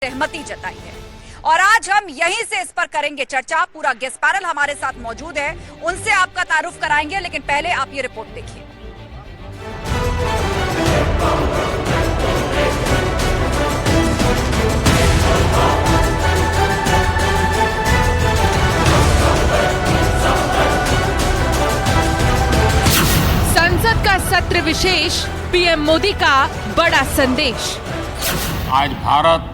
सहमति जताई है। और आज हम यहीं से इस पर करेंगे चर्चा। पूरा गेस्ट पैनल हमारे साथ मौजूद है, उनसे आपका तारुफ कराएंगे, लेकिन पहले आप ये रिपोर्ट देखिए। संसद का सत्र विशेष, पीएम मोदी का बड़ा संदेश। आज भारत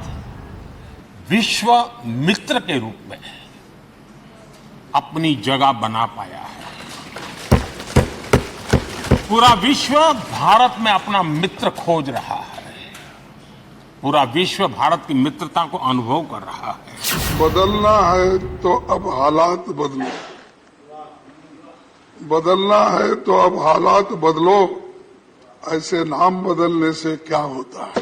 विश्व मित्र के रूप में अपनी जगह बना पाया है। पूरा विश्व भारत में अपना मित्र खोज रहा है। पूरा विश्व भारत की मित्रता को अनुभव कर रहा है। बदलना है तो अब हालात बदलो, बदलना है तो अब हालात बदलो, ऐसे नाम बदलने से क्या होता है।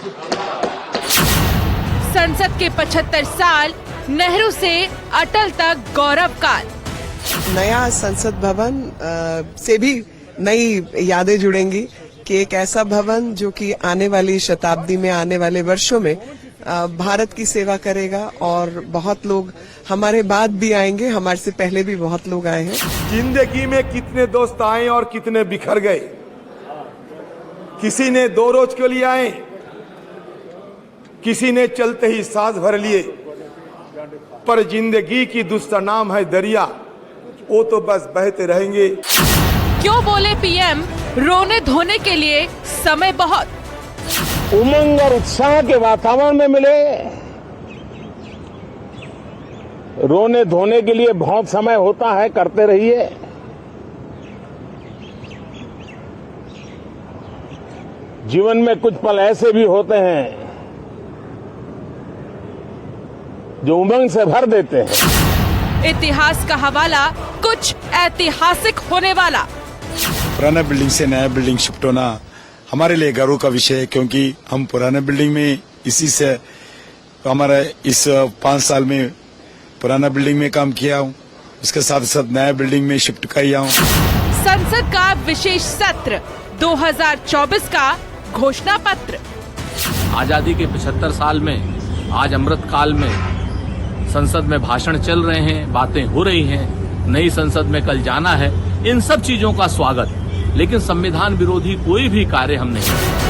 संसद के 75 साल, नेहरू से अटल तक गौरव काल। नया संसद भवन से भी नई यादें जुड़ेंगी कि एक ऐसा भवन जो कि आने वाली शताब्दी में, आने वाले वर्षों में भारत की सेवा करेगा। और बहुत लोग हमारे बाद भी आएंगे, हमारे से पहले भी बहुत लोग आए हैं। जिंदगी में कितने दोस्त आए और कितने बिखर गए। किसी ने 2 रोज के लिए आए, किसी ने चलते ही सांस भर लिए, पर जिंदगी की दूसरा नाम है दरिया, वो तो बस बहते रहेंगे। क्यों बोले पीएम, रोने धोने के लिए समय बहुत। उमंग और उत्साह के वातावरण में मिले, रोने धोने के लिए बहुत समय होता है, करते रहिए। जीवन में कुछ पल ऐसे भी होते हैं जो उमंग से भर देते हैं। इतिहास का हवाला, कुछ ऐतिहासिक होने वाला। पुराना बिल्डिंग से नया बिल्डिंग शिफ्ट होना हमारे लिए गर्व का विषय है, क्योंकि हम पुराने बिल्डिंग में इसी से हमारा इस 5 साल में पुराना बिल्डिंग में काम किया हूँ, उसके साथ साथ नया बिल्डिंग में शिफ्ट किया हूँ। संसद का विशेष सत्र 2024 का घोषणा पत्र। आजादी के 75 साल में आज अमृत काल में संसद में भाषण चल रहे हैं, बातें हो रही हैं, नई संसद में कल जाना है। इन सब चीजों का स्वागत, लेकिन संविधान विरोधी कोई भी कार्य हम नहीं करेंगे।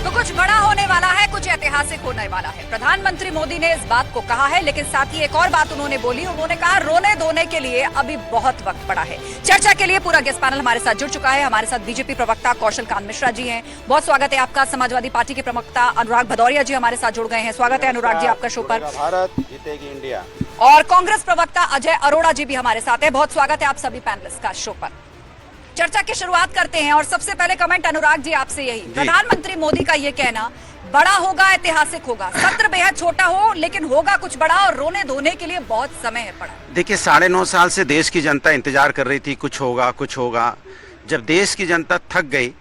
कुछ बड़ा होने वाला है, कुछ ऐतिहासिक होने वाला है। प्रधानमंत्री मोदी ने इस बात को कहा है, लेकिन साथ ही एक और बात उन्होंने बोली। उन्होंने कहा रोने धोने के लिए अभी बहुत वक्त पड़ा है। चर्चा के लिए पूरा गेस्ट पैनल हमारे साथ जुड़ चुका है। हमारे साथ बीजेपी प्रवक्ता कौशल कांत मिश्रा जी हैं, बहुत स्वागत है आपका। समाजवादी पार्टी के प्रवक्ता अनुराग भदौरिया जी हमारे साथ जुड़ गए हैं, स्वागत है अनुराग जी आपका शो पर। भारत जीतेगी इंडिया। और कांग्रेस प्रवक्ता अजय अरोड़ा जी भी हमारे साथ है, बहुत स्वागत है आप सभी पैनलिस्ट का शो पर। चर्चा की शुरुआत करते हैं और सबसे पहले कमेंट अनुराग जी आपसे यही। प्रधानमंत्री मोदी का ये कहना बड़ा होगा, ऐतिहासिक होगा, सत्र बेहद छोटा हो लेकिन होगा कुछ बड़ा, और रोने धोने के लिए बहुत समय है पड़ा। देखिए 9.5 साल से देश की जनता इंतजार कर रही थी, कुछ होगा कुछ होगा। जब देश की जनता थक गई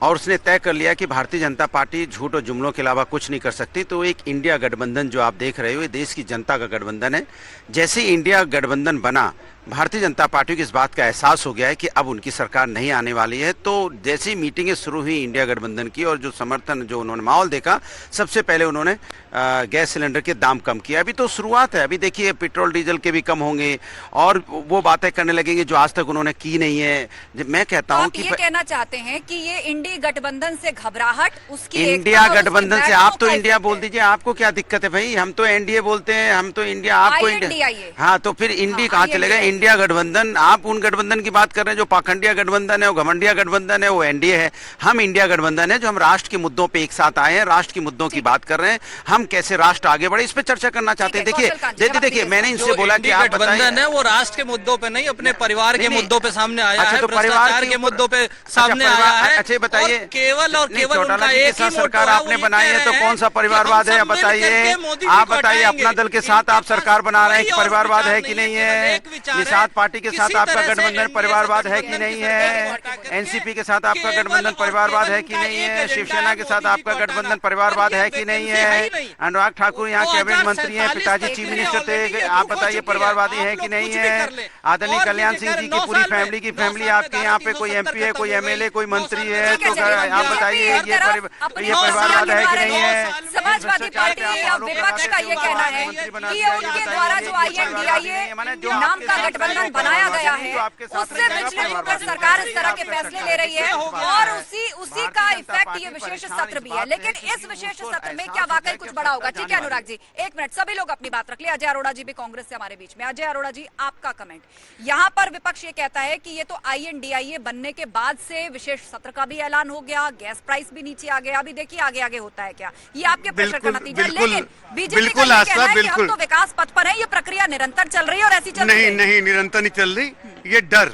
और उसने तय कर लिया कि भारतीय जनता पार्टी झूठ और जुमलों के अलावा कुछ नहीं कर सकती, तो एक इंडिया गठबंधन जो आप देख रहे हो, ये देश की जनता का गठबंधन है। जैसे ही इंडिया गठबंधन बना, भारतीय जनता पार्टी को इस बात का एहसास हो गया है कि अब उनकी सरकार नहीं आने वाली है। तो जैसे ही मीटिंगें शुरू हुई इंडिया गठबंधन की, और जो समर्थन, जो उन्होंने माहौल देखा, सबसे पहले उन्होंने गैस सिलेंडर के दाम कम किया। अभी तो शुरुआत है, अभी देखिए पेट्रोल डीजल के भी कम होंगे और वो बातें करने लगेंगे जो आज तक उन्होंने की नहीं है। मैं कहता हूँ कि ये कहना चाहते हैं कि ये इंडिया गठबंधन से घबराहट, उसकी इंडिया गठबंधन से, आप तो इंडिया बोल दीजिए, आपको क्या दिक्कत है भाई? हम तो एनडीए बोलते हैं, हम तो इंडिया, आपको इंडिया। हाँ, तो फिर इंडिया कहाँ चलेगा? इंडिया गठबंधन, आप उन गठबंधन की बात कर रहे हैं जो पाखंडिया गठबंधन है, वो घमंडिया गठबंधन है, वो एनडीए है। हम इंडिया गठबंधन है जो हम राष्ट्र के मुद्दों पे एक साथ आए हैं, राष्ट्र के मुद्दों की बात कर रहे हैं, हम कैसे राष्ट्र आगे बढ़े, इस पे चर्चा करना चाहते हैं। देखिए मैंने इनसे बोला कि आप गठबंधन है वो राष्ट्र के मुद्दों पे नहीं, अपने परिवार के मुद्दों पे सामने आया है, तो परिवार के मुद्दों पे सामने आया है। अच्छा बताइए, बताइए, केवल और नहीं, केवल चौटाला उनका जी के एक ही साथ मोटो सरकार है, आपने वो ये बनाई कह है तो रहे कौन हैं सा कि परिवारवाद हम है? सब मिल बताइए, करके मोदी जी आप को बताइए, हटाएंगे। अपना दल के साथ आप इनके सरकार बना रहे हैं, कोई और परिवारवाद विचार है कि नहीं है? एक विचार है, निषाद पार्टी के साथ किसी आपका तरह से गठबंधन एनडीए परिवारवाद है कि गठबंधन नहीं की सरकार को है? हटा करके एनसीपी के साथ आपका केवल गठबंधन और परिवारवाद केवल है कि इनका नहीं एक है? एजेंडा शिवसेना है के साथ मोदी जी आपका को हटाना। गठबंधन परिवारवाद और है ये कि नहीं वैकेंसी है है? ही नहीं। अनुराग ठाकुर यहाँ कैबिनेट मंत्री हैं, पिताजी चीफ मिनिस्टर थे, आप बताइए परिवारवादी है कि नहीं है? आदरणीय कल्याण सिंह जी की पूरी फैमिली की फैमिली आपके यहाँ पे कोई एमपी है, कोई एमएलए, कोई मंत्री है, तो आप बताइए ये परिवारवाद है कि नहीं है? समाजवादी पार्टी या विपक्ष का ये कहना है कि ये उनके द्वारा जो INDIA नाम का गठबंधन बनाया गया है उससे विचलित होकर सरकार इस तरह के फैसले ले रही है और उसी का इफेक्ट ये विशेष सत्र भी है। लेकिन इस विशेष सत्र में क्या वाकई कुछ बड़ा होगा? ठीक है अनुराग जी, एक मिनट, सभी लोग अपनी बात रख ले। अजय अरोड़ा जी भी कांग्रेस से हमारे बीच में। अजय अरोड़ा जी, आपका कमेंट। यहाँ पर विपक्ष ये कहता है कि ये तो INDIA बनने के बाद से विशेष सत्र का भी ऐलान हो गया, गैस प्राइस भी नीचे आ गया, अभी देखिए आगे आगे होता है क्या, ये आपके प्रेशर का नतीजा। लेकिन बीजेपी का ये कहना है कि हम तो विकास पथ पर है, ये प्रक्रिया निरंतर चल रही है और ऐसी चल रही है। नहीं, निरंतर नहीं चल रही, ये डर।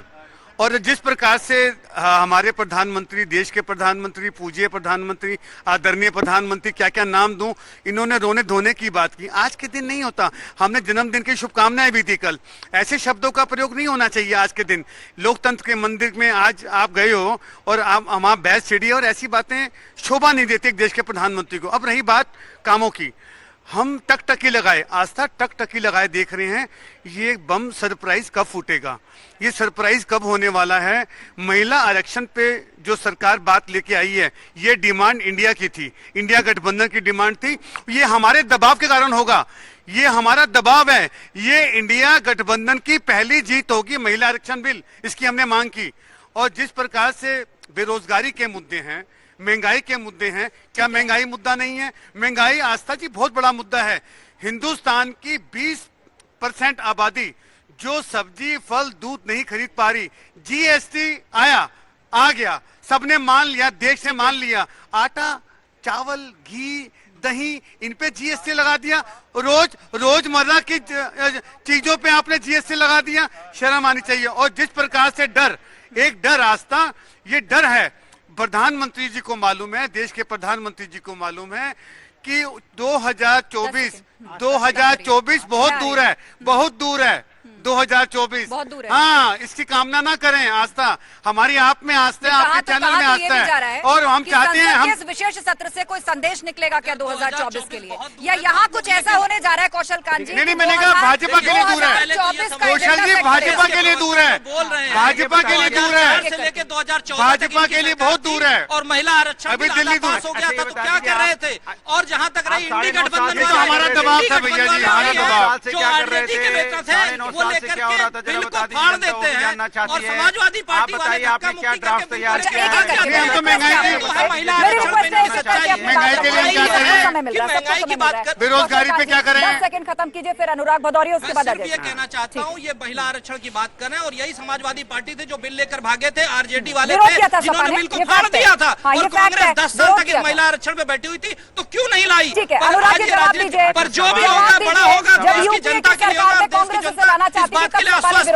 और जिस प्रकार से हमारे प्रधानमंत्री, देश के प्रधानमंत्री, पूज्य प्रधानमंत्री, आदरणीय प्रधानमंत्री, क्या क्या नाम दूं, इन्होंने रोने धोने की बात की। आज के दिन नहीं होता। हमने जन्मदिन की शुभकामनाएं भी दी कल। ऐसे शब्दों का प्रयोग नहीं होना चाहिए आज के दिन। लोकतंत्र के मंदिर में आज आप गए हो और आप बैठ छिड़ी और ऐसी बातें शोभा नहीं देती एक देश के प्रधानमंत्री को। अब रही बात कामों की, हम टकटकी लगाए, आस्था टकटकी लगाए देख रहे हैं, ये बम सरप्राइज कब फूटेगा, ये सरप्राइज कब होने वाला है। महिला आरक्षण पे जो सरकार बात लेके आई है, ये डिमांड इंडिया की थी, इंडिया गठबंधन की डिमांड थी। ये हमारे दबाव के कारण होगा, ये हमारा दबाव है, ये इंडिया गठबंधन की पहली जीत होगी महिला आरक्षण बिल, इसकी हमने मांग की। और जिस प्रकार से बेरोजगारी के मुद्दे हैं, महंगाई के मुद्दे हैं, क्या महंगाई मुद्दा नहीं है? महंगाई आस्था जी बहुत बड़ा मुद्दा है। हिंदुस्तान की 20% आबादी जो सब्जी, फल, दूध नहीं खरीद पा रही, GST आ गया, सबने मान लिया, देश से मान लिया। आटा, चावल, घी, दही, इन पे GST लगा दिया। रोजमर्रा की चीजों पे आपने GST लगा दिया, शर्म आनी चाहिए। और जिस प्रकार से डर, एक डर आस्था, ये डर है। प्रधानमंत्री जी को मालूम है, देश के प्रधानमंत्री जी को मालूम है कि 2024 बहुत दूर है, बहुत दूर है 2024 बहुत दूर है। हाँ, इसकी कामना ना करें। आस्था हमारी आप में आस्था है, आपके चैनल में आस्था है, और हम चाहते हैं हम इस विशेष सत्र से कोई संदेश निकलेगा क्या 2024 के लिए, या यहाँ कुछ ऐसा होने जा रहा है कौशल कांत जी? नहीं, मैंने कहा भाजपा के लिए दूर है, कौशल जी भाजपा के लिए दूर है, भाजपा के लिए दूर है, भाजपा के लिए बहुत दूर है। और महिला आरक्षण अभी दिल्ली दूर हो गया था तो क्या कर रहे थे? और जहाँ तक रही इंडी गठबंधन, तो हमारा दबाव था भैया जी, हमारा दबाव। जो आरजेडी के नेता थे वो लेकर के बिल को फाड़ देते हैं और समाजवादी पार्टी वाले धक्का मुक्की करके हम तो महंगाई के लिए क्या करें, महंगाई की बात कर, बेरोजगारी पे क्या करें? 10 सेकंड खत्म कीजिए, फिर अनुराग भदौरिया, उसके बाद ये कहना चाहता हूँ, ये महिला आरक्षण की बात करें, और यही समाजवादी पार्टी थे जो बिल लेकर भागे थे, आरजेडी वाले थे जिन्होंने बिल को फाड़ दिया था। और कांग्रेस 10 साल तक इस महिला आरक्षण पे बैठी हुई थी, तो क्यों नहीं लाई? पर जो भी होगा बड़ा होगा, देश की जनता के लिए होगा, देश की जनता इस बात के लिए आश्वस्त है।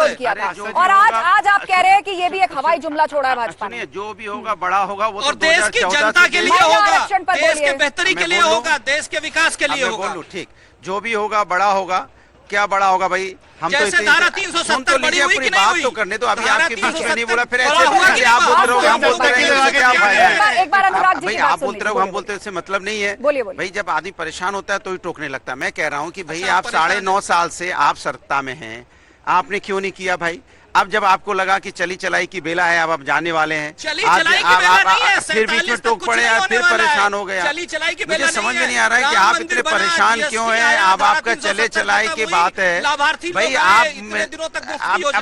और आज आप कह रहे हैं कि ये भी एक हवाई जुमला छोड़ा है भाजपा ने। जो भी होगा बड़ा होगा, वो और देश की जनता के लिए होगा, देश के बेहतरी के लिए होगा, देश के विकास के लिए होगा। ठीक, जो भी होगा बड़ा होगा। क्या बड़ा होगा भाई? हम तो जैसे धारा 370 बड़ी हुई कि नहीं हुई? तो करने तो अभी आपके बीच में नहीं बोला, फिर ऐसे बड़ा हुआ कि आप नहीं? बोल रहे हो, हम बोलते हैं, क्या फायदा है? एक बार अनुराग जी भाई की बात आप बोलते रहो, हम बोलते हैं, इससे मतलब नहीं है। बोलिए। भाई जब आदमी परेशान होता है तो ही टोकने लगता है। मैं कह रहा हूँ कि भाई आप 9.5 साल से आप सत्ता में हैं, आपने क्यों नहीं किया भाई? अब जब आपको लगा कि चली चलाई की बेला है, अब आप जाने वाले हैं, चली चलाई की बेला नहीं है, फिर बीच में टोक पड़े, फिर परेशान हो गया। चली चलाई की बेला मुझे समझ में नहीं आ रहा है कि आप इतने परेशान क्यों हैं। अब आपका चले चलाई की बात है भाई, आप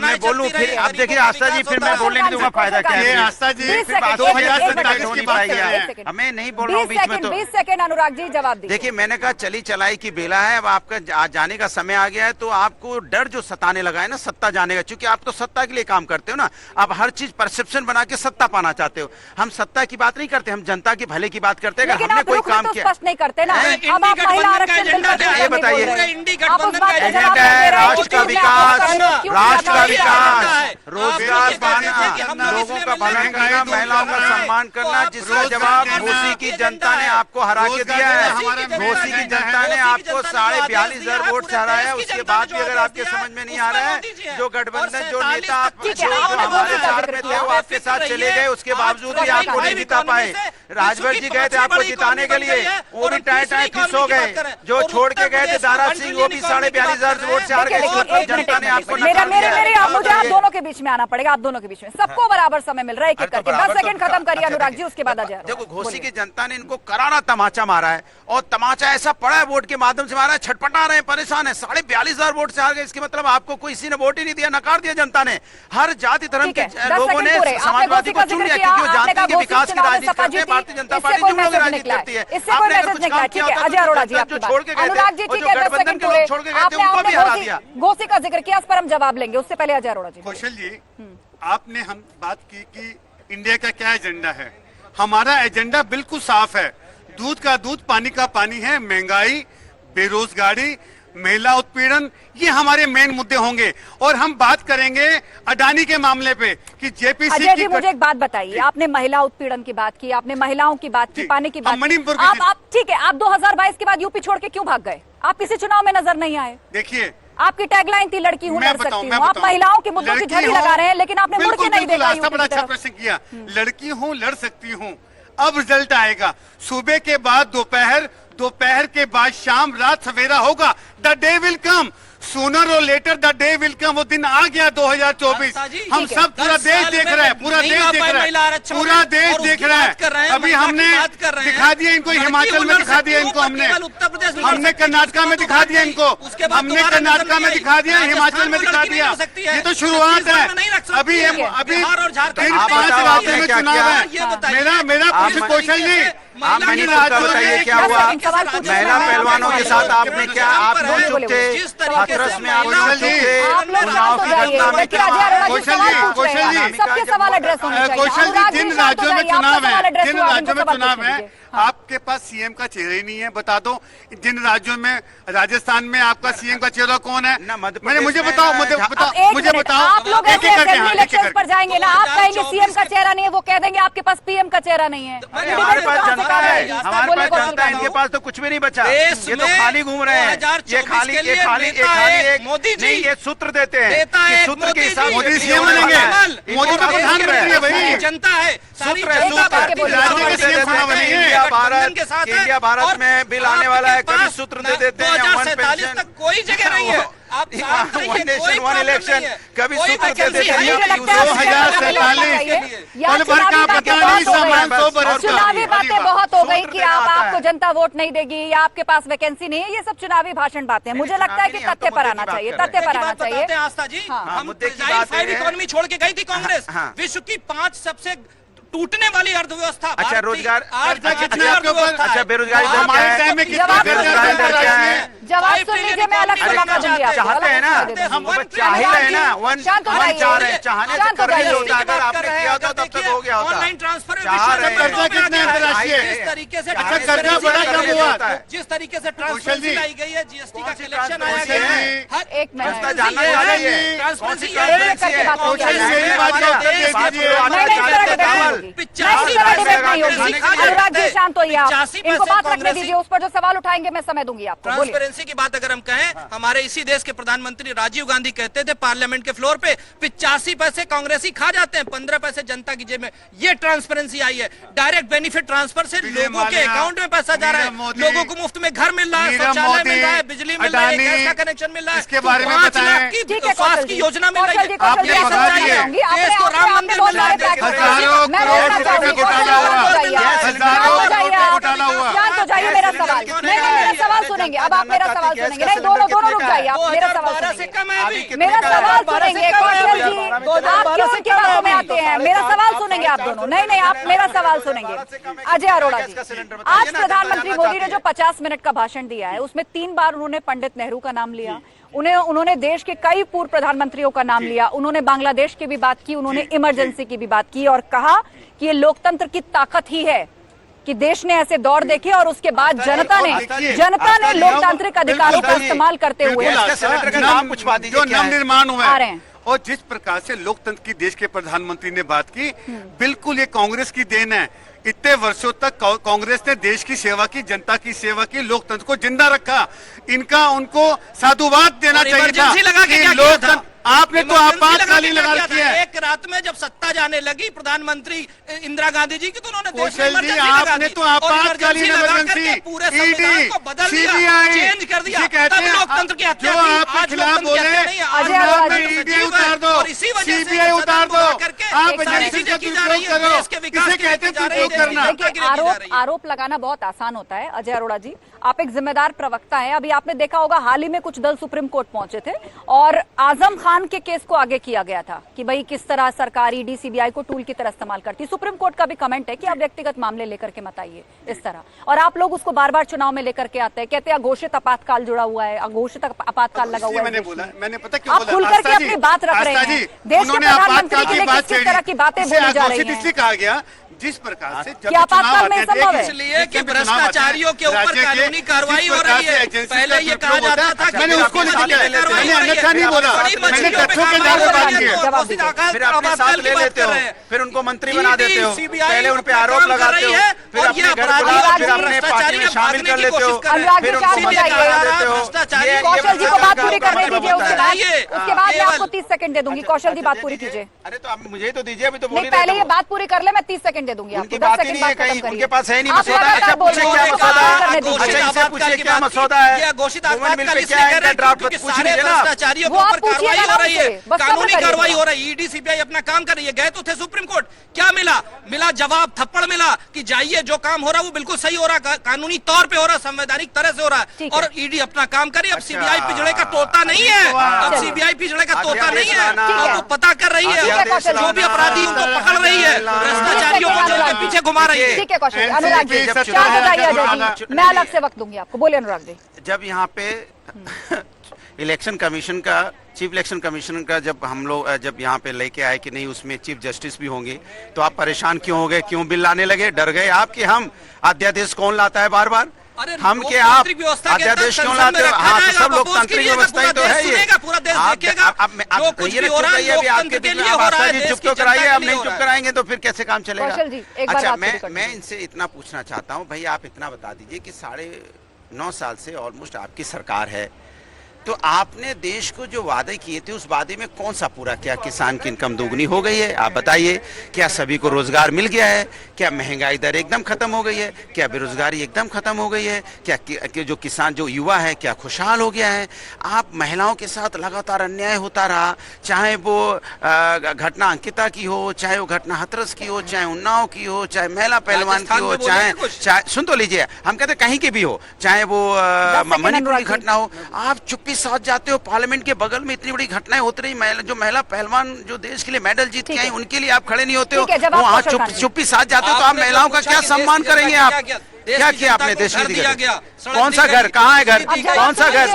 मैं बोलूं फिर आप देखिए आस्था जी, फिर मैं बोलने नहीं दूंगा, फायदा क्या है? आस्था जी 2047 की बात कर रहे हैं, हमें नहीं बोल रहा हूँ बीच में। तो 20 सेकंड अनुराग जी जवाब दीजिए। देखिए, मैंने कहा चली चलाई की बेला है, अब आपका जाने का समय आ गया है, तो आपको डर जो सताने लगा है ना सत्ता जाने का, क्योंकि आप तो सत्ता के लिए काम करते हो ना, आप हर चीज परसेप्शन बना के सत्ता पाना चाहते हो। हम सत्ता की बात नहीं करते, हम जनता की भले की बात करते हैं। अगर हमने कोई काम किया, स्पष्ट नहीं करते ना। अब आप महिला आरक्षण बिल ये बताइए, इंडी गठबंधन का एजेंडा है राष्ट्र का विकास, राष्ट्र का विकास, रोजगार पाना, लोगों का भला करना, महिलाओं का सम्मान करना, जिसका जवाब घोसी की जनता ने आपको हरा के दिया है। घोसी की जनता ने आपको 42,500 वोट से हराया। उसके बाद भी अगर आपके समझ में नहीं आ रहा है, जो गठबंधन, जो नेता हमारे साथ में थे वो आपके साथ चले गए, उसके बावजूद भी आपको नहीं जिता पाए। राजभर जी गए थे आपको जिताने के लिए, वो भी टाए फिस हो गए। जो छोड़ के गए थे दारा सिंह, वो भी 42,500 वोट से हार गए। जनता ने आपको मुझे आप दोनों के बीच में आना पड़ेगा, आप दोनों के बीच में सबको बराबर समय मिल रहा है, एक एक करके 10 सेकंड खत्म करिए अनुराग जी, उसके बाद आ जाए। देखो, घोसी की जनता ने इनको करारा तमाचा मारा है, और तमाचा ऐसा पड़ा है वोट के माध्यम से मारा है, छटपटा रहे हैं, परेशान है। 42,500 वोट से हार गए, इसके मतलब आपको कोई किसी ने वोट ही नहीं दिया, नकार दिया जनता ने। हर जाति धर्म के लोगों ने समाजवादी को चुन लिया, क्योंकि वो जानते हैं कि विकास की राजनीति करते हैं, भारतीय जनता पार्टी जुड़ों की राजनीति करती है। आपने अगर कुछ काम किया होता तो जो छोड़ के गए थे, जो गठबंधन के लोग छोड़ के गए थे, उनको भी हरा दिया। घोसी का जिक्र किया, इस पर हम जवाब लेंगे, उससे पहले अजय अरोड़ा जी। कौशल जी, आपने हम बात की कि इंडिया का क्या एजेंडा है। हमारा एजेंडा बिल्कुल साफ है, दूध का दूध, पानी का पानी है। महंगाई, बेरोजगारी, महिला उत्पीड़न, ये हमारे मेन मुद्दे होंगे। और हम बात करेंगे अडानी के मामले पे कि जेपीसी अजय जी, मुझे एक बात बताइए, आपने महिला उत्पीड़न की बात की, आपने महिलाओं की बात की, पानी की बात मणिपुर की, आप ठीक है, आप 2022 के बाद यूपी छोड़ के क्यों भाग गए? आप किसी चुनाव में नजर नहीं आए। देखिए, आपकी टैगलाइन थी लड़की हूँ लड़ सकती हूँ, आप महिलाओं के मुद्दों की झड़ी लगा रहे हैं, लेकिन आपने मुड़ के नहीं देखा। बड़ा अच्छा प्रश्न किया, लड़की हूँ लड़ सकती हूँ, अब रिजल्ट आएगा। सुबह के बाद दोपहर, दोपहर के बाद शाम, रात सवेरा होगा। The day will come, sooner और later the day will come. वो दिन आ गया 2024। हम सब पूरा देश देख रहे हैं, पूरा देश देख रहा है, पूरा देश देख रहा है। अभी हमने दिखा दिया इनको, हिमाचल में दिखा दिया इनको, हमने कर्नाटका में दिखा दिया इनको, हमने कर्नाटका में दिखा दिया, हिमाचल में दिखा दिया। ये तो शुरुआत है, अभी 5 राज्यों में चुनाव है। मेरा कुछ क्वेश्चन नहीं, आप मणिपुर का बताइए क्या हुआ? महिला पहलवानों के साथ आपने क्या, आप लोग चुप थे, हाथरस में आप लोग चुप थे, उन्नाव की घटना में क्या हुआ? सबके सवाल एड्रेस होने चाहिए। कौशल जी, जिन राज्यों में चुनाव है, जिन राज्यों में चुनाव है, आपके पास सीएम का चेहरा ही नहीं है। बता दो, जिन राज्यों में, राजस्थान में आपका सीएम का चेहरा कौन है? मैंने मुझे बताओ, मुझे बताओ। आप लोग इलेक्शन पर जाएंगे ना, आप कहेंगे सीएम का चेहरा नहीं है, वो कह देंगे आपके पास पीएम का चेहरा नहीं है। हमारे पास जनता है, हमारे पास जनता है, इनके पास तो कुछ भी नहीं बचा, ये तो खाली घूम रहे हैं। ये खाली मोदी जी ये सूत्र देते हैं कि सूत्र के हिसाब मोदी सीएम बनेंगे, मोदी का प्रधानमंत्री है भाई, जनता है। इंडिया भारत में बिल आने वाला है, कभी सूत्र दे देते हैं, 2047 तक कोई जगह नहीं है। आप वन नेशन वन इलेक्शन, कभी सूत्र दे देते हैं। 2047 चुनावी बातें बहुत हो गई कि आपको जनता वोट नहीं देगी या आपके पास वैकेंसी नहीं है, ये सब चुनावी भाषण बातें। मुझे लगता है कि तथ्य पर आना चाहिए, तथ्य पर आना चाहिए। आस्था जी, हम इकोनॉमी छोड़ के गई थी कांग्रेस, विश्व की 5 सबसे टूटने वाली अर्थव्यवस्था। अच्छा, रोजगार, अच्छा, बेरोजगारी जवाब सुन लीजिए, मैं अलग चाहते हैं ना, हम चाह ही रहे ना, वन चाह रहे हैं, चाहने से कर रही होता। अगर आपने किया होता तब तक हो गया होता। ऑनलाइन ट्रांसफर, कर्जा कितना अंतर्राष्ट्रीय, जिस तरीके से कर्जा बड़ा कम हुआ, जिस तरीके से ट्रांसपेरेंसी लाई गई है, जीएसटी का कलेक्शन आया गया है, हर एक महीने जानना चाह रही है ट्रांसपेरेंसी अनुराग जी शांत होइए, इनको बात रखने दीजिए, उस पर जो सवाल उठाएंगे मैं समय दूंगी आपको। ट्रांसपेरेंसी की बात अगर हम कहें, हमारे इसी देश के प्रधानमंत्री राजीव गांधी कहते थे पार्लियामेंट के फ्लोर पे, 85 पैसे कांग्रेसी खा जाते हैं, 15 पैसे जनता की जेब में। ये ट्रांसपेरेंसी आई है। डायरेक्ट बेनिफिट ट्रांसफर से लोगों के अकाउंट में पैसा जा रहा है, लोगों को मुफ्त में घर मिल रहा है, शौचालय मिल रहा है, बिजली मिल रहा है, गैस का कनेक्शन मिल रहा है, इसके बारे में 5 लाख की स्वास्थ्य की योजना मिल रही है। देश को राम मंदिर मिल रहा है। शांत हो जाइए, मेरा सवाल नहीं, मेरा सवाल सुनेंगे। अब आप मेरा सवाल सुनेंगे। नहीं, दोनों रुक जाइए, आप मेरा सवाल सुनेंगे, मेरा सवाल सुनेंगे। कौशल जी, आप क्यों उनकी बातों में आते हैं? मेरा सवाल सुनेंगे आप दोनों। नहीं, आप मेरा सवाल सुनेंगे। अजय अरोड़ा जी, आज प्रधानमंत्री मोदी ने जो 50 मिनट का भाषण दिया है, उसमें 3 बार उन्होंने पंडित नेहरू का नाम लिया, उन्होंने देश के कई पूर्व प्रधानमंत्रियों का नाम लिया, उन्होंने बांग्लादेश की भी बात की, उन्होंने इमरजेंसी की भी बात की और कहा कि ये लोकतंत्र की ताकत ही है कि देश ने ऐसे दौर देखे और उसके बाद जनता ने लोकतांत्रिक अधिकारों का इस्तेमाल करते हुए जो नवनिर्माण हुआ है और जिस प्रकार से लोकतंत्र की देश के प्रधानमंत्री ने बात की, बिल्कुल ये कांग्रेस की देन है। इतने वर्षों तक कांग्रेस ने देश की सेवा की, जनता की सेवा की, लोकतंत्र को जिंदा रखा। इनका उनको साधुवाद देना चाहिए था कि लोकतंत्र आपने तो आपातकालीन लगा रखी है। एक रात में जब सत्ता जाने लगी प्रधानमंत्री इंदिरा गांधी जी की, तो उन्होंने कौशल जी आपने तो आपातकालीन इमरजेंसी, पूरे संविधान को बदल दिया, चेंज कर दिया, तब लोकतंत्र की हत्या की। आपके खिलाफ बोले ईडी उतार दो, सीबीआई उतार दो, आप एजेंसी का दुरुपयोग करो, इसे कहते हैं दुरुपयोग करना। आरोप लगाना बहुत आसान होता है। अजय अरोड़ा जी, आप एक जिम्मेदार प्रवक्ता हैं। अभी आपने देखा होगा हाल ही में कुछ दल सुप्रीम कोर्ट पहुंचे थे और आजम खान के केस को आगे किया गया था कि भाई किस तरह सरकार ईडी सीबीआई को टूल की तरह इस्तेमाल करती। सुप्रीम कोर्ट का भी कमेंट है कि आप व्यक्तिगत मामले लेकर के मत आइए इस तरह, और आप लोग उसको बार बार चुनाव में लेकर के आते हैं, कहते हैं अघोषित आपातकाल जुड़ा हुआ है, अघोषित आपातकाल लगा हुआ है। मैंने पता क्यों आप खुल करके अपनी बात रख रहे हैं। देश के प्रधानमंत्री के लिए किस तरह की बातें बोली जा रही हैं। इसलिए कहा गया जिस प्रकार से क्या आपातकाल में संभव है इसलिए कि भ्रष्टाचारियों के ऊपर कानूनी कार्रवाई हो रही है। पहले ये कहा जाता था कि मैंने उसको अन्यथा नहीं बोला, मैंने तथ्यों के आधार पर बात की। फिर अपने साथ ले लेते हो, फिर उनको मंत्री बना देते हो, पहले उन पे आरोप लगाते हो, फिर अपने घर बुलाओ, फिर अपने पार्टी में शामिल कर लेते हो, फिर उनको मंत्री बना देते हो। कौशल जी को बात पूरी करने दीजिए, उसके बाद मैं आपको 30 सेकंड दे दूंगी। कौशल जी बात पूरी कीजिए। अरे तो आप मुझे तो दीजिए, अभी तो बोल पहले ये बात पूरी कर ले, मैं 30 सेकंड दे दूंगी आपको। 10 सेकंड बात खत्म करिए। उनके पास है नहीं मसौदा। अच्छा पूछे क्या मसौदा है, अच्छा इनसे पूछे क्या मसौदा है, गवर्नमेंट मिल पे क्या है इनका ड्राफ्ट, पूछ लीजिए ना। भ्रष्टाचारियों के ऊपर कार्रवाई हो रही है, कानूनी कार्रवाई हो रही है, ईडी सीबीआई अपना काम कर रही है। गए तो थे सुप्रीम कोर्ट, क्या मिला जवाब, थप्पड़ मिला कि जाइए, जो काम हो रहा है वो बिल्कुल सही हो रहा है, कानूनी तौर पे हो रहा है, संवैधानिक तरह से हो रहा है, और ईडी अपना काम करे। अब सीबीआई पिछड़े का तोता नहीं है, अब सीबीआई पिछड़े का तोता नहीं है, अब वो पता कर रही है, जो भी अपराधी उनको पकड़ रही है, भ्रष्टाचारियों को जेल के पीछे घुमा रही है। ठीक है कौशल, अनुराग जी मैं अलग से वक्त दूंगी आपको। बोलिए अनुराग जी। जब यहाँ पे इलेक्शन कमीशन का, चीफ इलेक्शन कमीशन का जब हम लोग जब यहाँ पे लेके आए कि नहीं उसमें चीफ जस्टिस भी होंगे, तो आप परेशान क्यों हो गए, क्यों बिल लाने लगे, डर गए आप कि हम अध्यादेश कौन लाता है बार बार, हम के आप अध्यादेश क्यों लाते हो। हाँ तो सब लोकतांत्रिक व्यवस्था ही तो है ये। आप चुप तो कराइए, आप नहीं चुप कराएंगे तो फिर कैसे काम चलेगा। अच्छा मैं इनसे इतना पूछना चाहता हूँ, भाई आप इतना बता दीजिए कि 9.5 साल से ऑलमोस्ट आपकी सरकार है, तो आपने देश को जो वादे किए थे उस वादे में कौन सा पूरा किया। किसान की इनकम दोगुनी हो गई है, आप बताइए, क्या सभी को रोजगार मिल गया है, क्या महंगाई दर एकदम खत्म हो गई है, क्या बेरोजगारी एकदम खत्म हो गई है, क्या जो किसान जो युवा है क्या खुशहाल हो गया है। आप महिलाओं के साथ लगातार अन्याय होता रहा, चाहे वो घटना अंकिता की हो, चाहे वो घटना हाथरस की हो, चाहे उन्नाव की हो, चाहे महिला पहलवान की हो, चाहे सुन तो लीजिए, हम कहते कहीं की भी हो, चाहे वो मणिपुर की घटना हो, आप चुप्पी साथ जाते हो। पार्लियामेंट के बगल में इतनी बड़ी घटनाएं होती रही, जो महिला पहलवान जो देश के लिए मेडल जीत के आई उनके लिए आप खड़े नहीं होते हो, वहाँ चुप्पी साथ जाते हो, तो आप महिलाओं का क्या सम्मान करेंगे। आप क्या किया आपने देश के लिए, कौन सा घर, कहाँ है घर, कौन सा घर,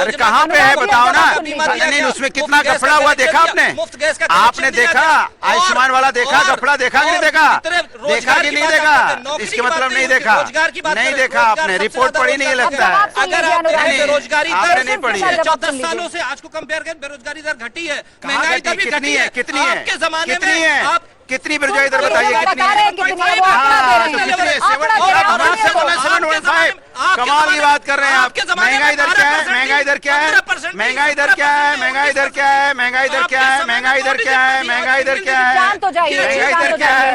अरे कहाँ पे है बताओ ना। नहीं उसमें कितना कपड़ा हुआ देखा आपने देखा, आयुष्मान वाला देखा, कपड़ा देखा कि नहीं देखा, देखा कि नहीं देखा, इसके मतलब नहीं देखा, नहीं देखा आपने, रिपोर्ट पढ़ी नहीं लगता है। अगर बेरोजगारी आपने नहीं पढ़ी है, 10 सालों से आज को कंपेयर करें, बेरोजगारी दर घटी है, महंगाई दर भी घटी है, कितनी है, आपके जमाने में आप कितनी बेरोजगारी दर बताइए, कमाल की बात कर रहे हैं आप। महंगाई दर क्या है, महंगाई दर क्या है, महंगाई दर क्या है, महंगाई दर क्या है, महंगाई दर क्या है, महंगाई दर क्या है, महंगाई दर क्या है, महंगाई दर क्या है,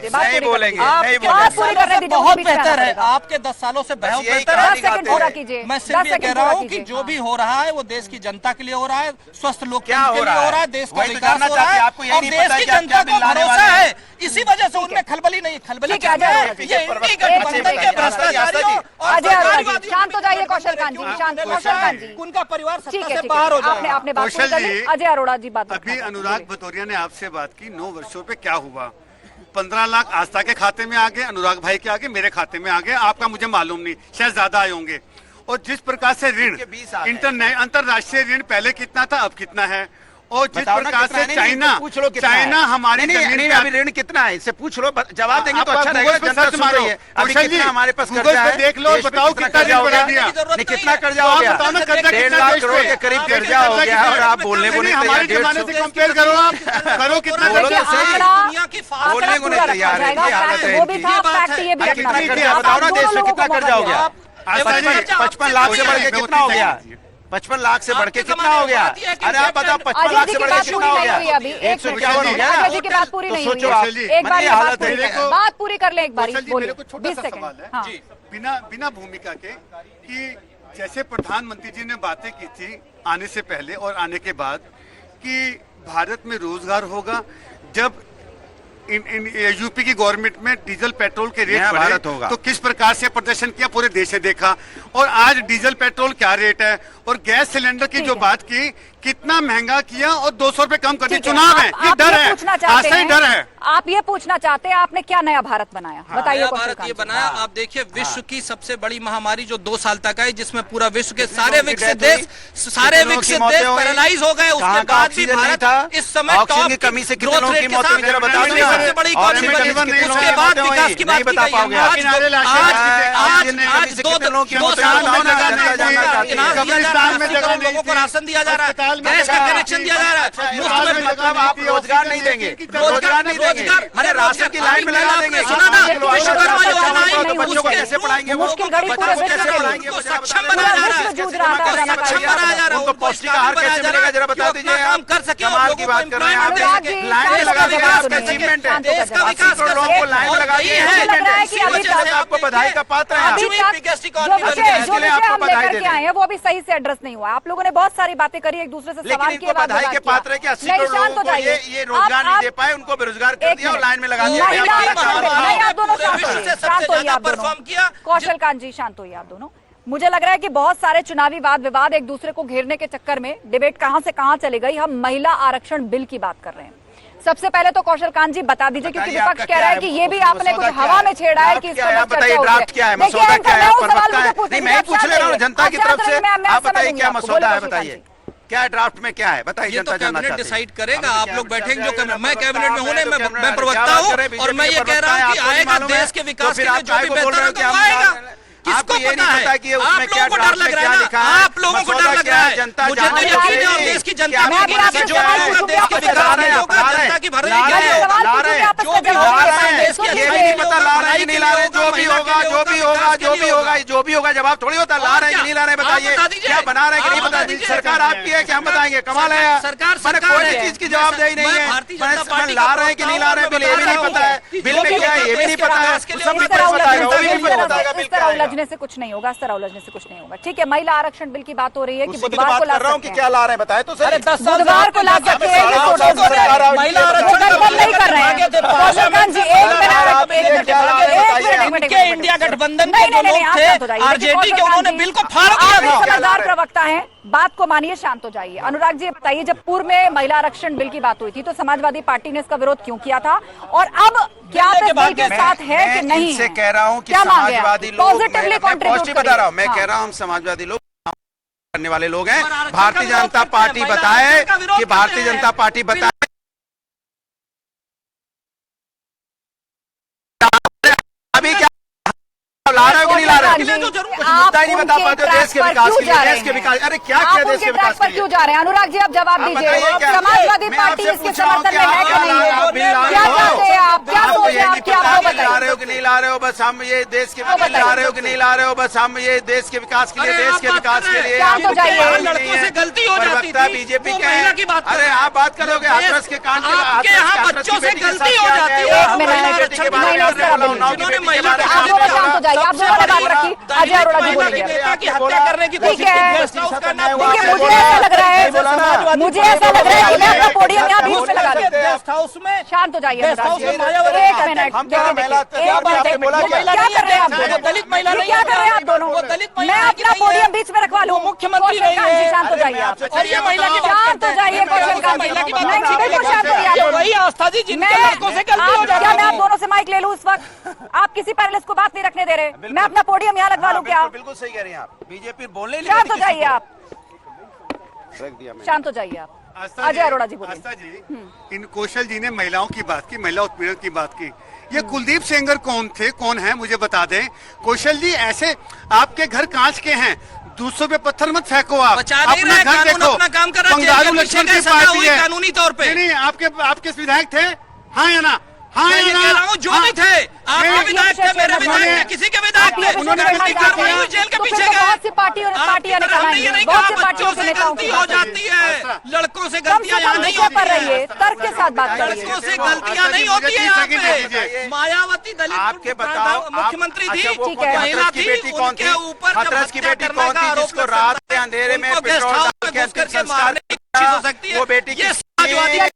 नहीं बोलेंगे, नहीं बोलेंगे। बहुत बेहतर है, आपके 10 सालों से बहुत बेहतर है। मैं सिर्फ ये कह रहा हूँ कि जो भी हो रहा है वो देश की जनता के लिए हो रहा है, स्वस्थ लोकतंत्र के लिए हो रहा है, देश का विकास हो रहा है, और देश की जनता को भरोसा है। इसी वजह से उनमें खलबली नहीं, खलबली क्या है, ये इनकी गठबंधन के भ्रष्टाचारियों। शांत हो जाइए कौशल कांत जी, शांत, कौशल कांत जी, उनका परिवार सत्ता से बाहर हो जाए। आपने बात पूरी कर ली। अजय अरोड़ा जी बात, अभी अनुराग भदौरिया ने आपसे बात की 9 वर्षों पे क्या हुआ। 15 लाख आस्था के खाते में आ गए, अनुराग भाई के आगे, मेरे खाते में आ गए, आपका मुझे मालूम नहीं, शायद ज्यादा आए होंगे। और जिस प्रकार से ऋण, अंतरराष्ट्रीय ऋण पहले कितना था अब कितना है, और जिस प्रकार से चाइना हमारे अभी ऋण कितना है इससे पूछ लो, जवाब देंगे तो अच्छा रहेगा। जनता सुन रही है। अभी कितना हमारे पास कर्जा है, देख लो, बताओ कितना ऋण बढ़ा दिया, कितना कर्जा हो गया? 1.5 लाख करोड़ के करीब कर्जा हो गया और आप बोलने को नहीं हमारे तैयार। जमाने से कंपेयर करो, आप करो कितना बोलो तो सही, दुनिया की बोलने को नहीं तैयार है। ये हालत है वो भी था, फैक्ट ये भी कितना रखना। कर्जा बताओ ना, देश में कितना कर्जा हो गया? 55 लाख से बढ़ के कितना हो गया? 55 लाख से बढ़ के कितना हो गया? अरे आप बताओ 55 लाख से बढ़ के कितना हो गया? 151 हो गया। जी की बात पूरी नहीं हुई सोचो है। आप, एक बार ये हालत है। बात पूरी कर ले एक बार, मेरे को छोटा 20 सा सेकंड। सवाल है हाँ। बिना भूमिका के कि जैसे प्रधानमंत्री जी ने बातें की थी आने से पहले और आने के बाद कि भारत में रोजगार होगा जब यूपी की गवर्नमेंट में डीजल पेट्रोल के रेट भारत बढ़े, होगा। तो किस प्रकार से प्रदर्शन किया पूरे देश ने देखा। और आज डीजल पेट्रोल क्या रेट है और गैस सिलेंडर की जो बात की कितना महंगा किया और 200 रुपए कम कर दिया। चुनाव है, ये डर है, आज से ही डर है। आप ये पूछना चाहते हैं आपने क्या नया भारत बनाया, बताइए। नया भारत ये बनाया, आप देखिए विश्व की सबसे बड़ी महामारी जो 2 साल तक आई, जिसमें पूरा विश्व के सारे विकसित देश पैरालाइज हो गए, उसके बाद भी भारत इस समय ऑक्सीजन की कमी से कितनों की मौत हुई जरा बता दीजिए। सबसे बड़ी इकोनॉमी बनी, उसके बाद विकास की बात की गई है। आज 2 साल में लोगों को राशन दिया जा रहा है, गैस का कनेक्शन दिया जा रहा है, मतलब आप रोजगार नहीं देंगे, रोजगार नहीं देंगे, मैंने राशन की लाइन में लगा देंगे। सुना ना, विश्वकर्मा योजना आई, तो बच्चों को कैसे पढ़ाएंगे? मुश्किल घड़ी पूरे विश्व के लिए उनको सक्षम बनाया जा रहा है, जूझ रहा था, सक्षम बनाया जा रहा है, उनको पौष्टिक आहार कैसे मिलेगा जरा बता दीजिए। काम कर सके, कमाल की बात कर रहे हैं आप, लाइन में लगा देंगे, आपका अचीवमेंट है। देश का विकास कर लोगों को लाइन में लगा दिए हैं, आपको बधाई का पात्र है। जो विषय हम लेकर के आए हैं वो अभी सही से एड्रेस नहीं हुआ। आप लोगों ने बहुत सारी बातें करी, एक दूसरे से सवाल किए, बधाई के पात्र है कि 80 करोड़ लोगों को ये रोजगार नहीं दे पाए, उनको बेरोजगार कर दिया और लाइन में लगा दिया। आप दोनों शांत होइए, आप दोनों। कौशल कांत जी शांत होइए आप दोनों। मुझे लग रहा है कि बहुत सारे चुनावी वाद विवाद एक दूसरे को घेरने के चक्कर में डिबेट कहां से कहां चली गई। हम महिला आरक्षण बिल की बात कर रहे हैं। सबसे पहले तो कौशल कांत जी बता दीजिए, क्योंकि विपक्ष कह रहा है कि ये भी आपने कुछ हवा में छेड़ा है कि इस पर बताइए ड्राफ्ट क्या है, मसौदा क्या है, नहीं मैं ही पूछ ले रहा हूँ जनता की तरफ से। आप बताइए क्या मसौदा है, बताइए क्या ड्राफ्ट में क्या है, बताइए। ये तो कैबिनेट डिसाइड करेगा, आप लोग बैठेंगे जो मैं कैबिनेट में हूँ, मैं प्रवक्ता हूँ और मैं ये कह रहा हूँ कि आएगा देश के विकास के लिए जो भी बेहतर है तो आएगा। किसको ये नहीं पता कि उसमें क्या ड्राफ्ट में क्या लिखा है, आप लोगों को डर लग रहा है, जनता मुझे तो यकीन है देश की जनता जो देश के विकास में होगा, जनता की भलाई के लिए जो भी होगा देश की ये नहीं पता ला रहे हैं नहीं ला रहे, जो भी होगा जो भी होगा जो भी होगा जो भी होगा जवाब थोड़ी होता ला रहे हैं कि नहीं ला रहे। बताइए क्या बना रहे हैं कि नहीं बता दीजिए। सरकार आपकी है कि हम बताएंगे, कमाल है सरकार कोई चीज की जवाबदेही नहीं है। ला रहे हैं कि नहीं ला रहे बिल ये भी नहीं पता है, बिल में क्या है ये भी नहीं पता है, सब भी बताएगा। इस तरह उलझने से कुछ नहीं होगा, इस तरह उलझने से कुछ नहीं होगा। ठीक है, महिला आरक्षण बिल की बात हो रही है कि बुधवार को ला सकते हैं। क्या ला रहे हैं बताए तो सर, बुधवार को ला सकते हैं। महिला आरक्षण नहीं कर रहे हैं कौशल कांत जी। इंडिया गठबंधन के जो लोग थे आरजेडी के, उन्होंने बिल को फाड़ दिया था। समझदार प्रवक्ता हैं, बात को मानिए, शांत हो जाइए। अनुराग जी बताइए, जब पूर्व में महिला आरक्षण बिल की बात हुई थी तो समाजवादी पार्टी ने इसका विरोध क्यों किया था और अब क्या इस बिल के साथ है कि नहीं? मैं कह रहा हूँ कि समाजवादी लोग, पॉजिटिव बता रहा हूँ, मैं कह रहा हूँ समाजवादी लोग करने वाले लोग हैं। भारतीय जनता पार्टी बताए कि भारतीय जनता पार्टी बताए अभी क्या ला रहे हो कि नहीं ला रहे हो, मुद्दा ही नहीं बता पाते देश के विकास के लिए, देश के विकास। अरे क्या किया देश के विकास के लिए? क्यों जा रहे हैं अनुराग जी, आप जवाब दीजिए। समाजवादी पार्टी इसके समर्थन में है कि नहीं है? क्या चाहते हैं आप, क्या सोच रहे हैं आप, क्या आपको बताइए। ला रहे हो कि नहीं ला रहे हो, बस हम ये देश के विकास ला रहे हो कि नहीं ला रहे हो, बस हम ये देश के विकास के लिए, देश के विकास के लिए। लड़कों से गलती हो जाती थी, बीजेपी वो महिला की बात। अरे आप बात करोगे हाथरस के कांड के, आपके यहाँ बच्चों से गलती हो जाती है। आप शांत हो जाइए, आप दोनों ने बात रखी, अजय अरोड़ा जी बोलेंगे। की हत्या करने की कोशिश मुझे ऐसा लग रहा है कि मैं अपना पोडियम यहाँ बीच में लगा दूं। शांत हो जाइए, एक मिनट, क्या कर रहे हैं आप दोनों? दलित महिला नहीं, क्या कर रहे हैं आप दोनों? मैं अपना पोडियम बीच में रखवा लूं? मुख्यमंत्री नहीं है। शांत हो जाइए आप, और ये महिला की शांत हो जाइए, कौशल कांत जी, बिल्कुल शांत हो जाइए। वही आस्था जी जिनके लड़कों से गलती हो जाती क्या है। मैं आप दोनों से माइक ले लूं इस वक्त? आप किसी पैनलिस्ट को बात नहीं रखने दे रहे, मैं अपना पोडियम यहाँ लगवा लूं क्या? बिल्कुल सही कह रही हैं आप, बीजेपी बोलने शांत हो जाइए आप, शांत हो जाइए आप। अजय अरोड़ा जी बोलिए। आस्था जी, इन कौशल जी ने महिलाओं की बात की, महिला उत्पीड़न की बात की। ये कुलदीप सेंगर कौन थे, कौन है, मुझे बता दें। कौशल जी, ऐसे आपके घर कांच के हैं, दूसरों पे पत्थर मत फेंको। आप अपना घर देखो, अपना काम कर रहा है, बंगारू लक्ष्मण की पार्टी है कानूनी तौर पे। नहीं, आपके विधायक थे, हाँ या ना? हाँ या ना? कह रहा हूँ जो भी थे, आपके विधायक थे, मेरे विधायक थे, किसी के विधायक थे, उन्होंने कार्रवाई हुई, जेल के पीछे गए। बहुत सी पार्टियों ने कहा, ये नहीं कहा बच्चों से गलती हो जाती है, लड़कों से गलतियां यहाँ नहीं होती है। तर्क के साथ बात करिए। लड़कों से गलतियां नहीं होती है यहाँ पे। मायावती दलित आपके बताओ, मुख्यमंत्री थी, महिला थी, उनके ऊपर हथरस की बेटी कौन थी जिसको रात के अंधेरे में पेट्रोल डाल के अंतिम संस्कार हो सकती है। वो बेटी ये समाजवादी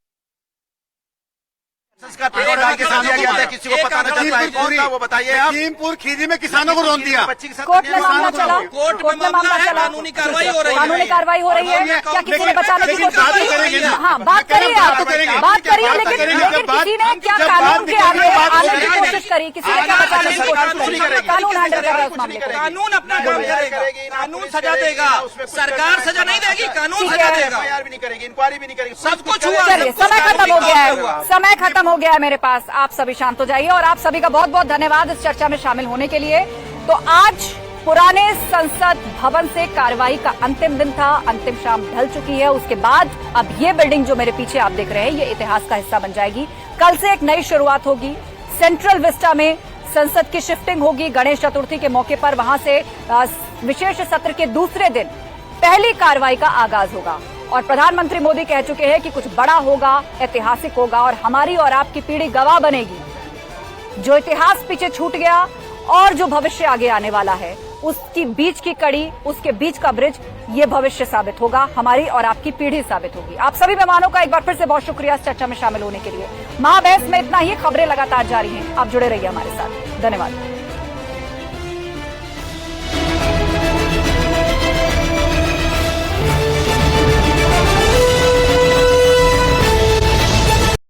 का पेट्रोल डाल के सामने गया था, किसी को पता नहीं चलता है कौन था, वो बताइए आप। लखीमपुर खीरी में किसानों को रोन दिया। कोर्ट में मामला चला, कोर्ट में मामला है, कानूनी कार्रवाई हो रही है। कानूनी कार्रवाई हो रही है। क्या किसी ने बचाने की कोशिश की? हाँ, बात करिए आप, बात करिए, लेकिन किसी ने क्या कानून के आगे आने की कोशिश करी? किसी ने क्या बचाने की कोशिश करी? कानून हैंडल कर रहा है उस मामले को। कानून अपना काम करेगा, कानून सजा देगा, सरकार सजा नहीं देगी, कानून सजा देगा। एफआईआर भी नहीं करेगी, इंक्वायरी भी नहीं करेगी, सब कुछ हुआ। चलिए, समय खत्म हो गया है, समय खत्म हो गया है मेरे पास। आप सभी शांत हो जाइए और आप सभी का बहुत बहुत धन्यवाद इस चर्चा में शामिल होने के लिए। तो आज पुराने संसद भवन से कार्रवाई का अंतिम दिन था, अंतिम शाम ढल चुकी है। उसके बाद अब ये बिल्डिंग जो मेरे पीछे आप देख रहे हैं, ये इतिहास का हिस्सा बन जाएगी। कल से एक नई शुरुआत होगी। सेंट्रल विस्टा में संसद की शिफ्टिंग होगी गणेश चतुर्थी के मौके पर। वहां से विशेष सत्र के दूसरे दिन पहली कार्रवाई का आगाज होगा और प्रधानमंत्री मोदी कह चुके हैं कि कुछ बड़ा होगा, ऐतिहासिक होगा और हमारी और आपकी पीढ़ी गवाह बनेगी। जो इतिहास पीछे छूट गया और जो भविष्य आगे आने वाला है, उसकी बीच की कड़ी, उसके बीच का ब्रिज, ये भविष्य साबित होगा, हमारी और आपकी पीढ़ी साबित होगी। आप सभी मेहमानों का एक बार फिर से बहुत शुक्रिया इस चर्चा में शामिल होने के लिए। महाबहस में इतना ही, खबरें लगातार जारी हैं, आप जुड़े रहिए हमारे साथ। धन्यवाद।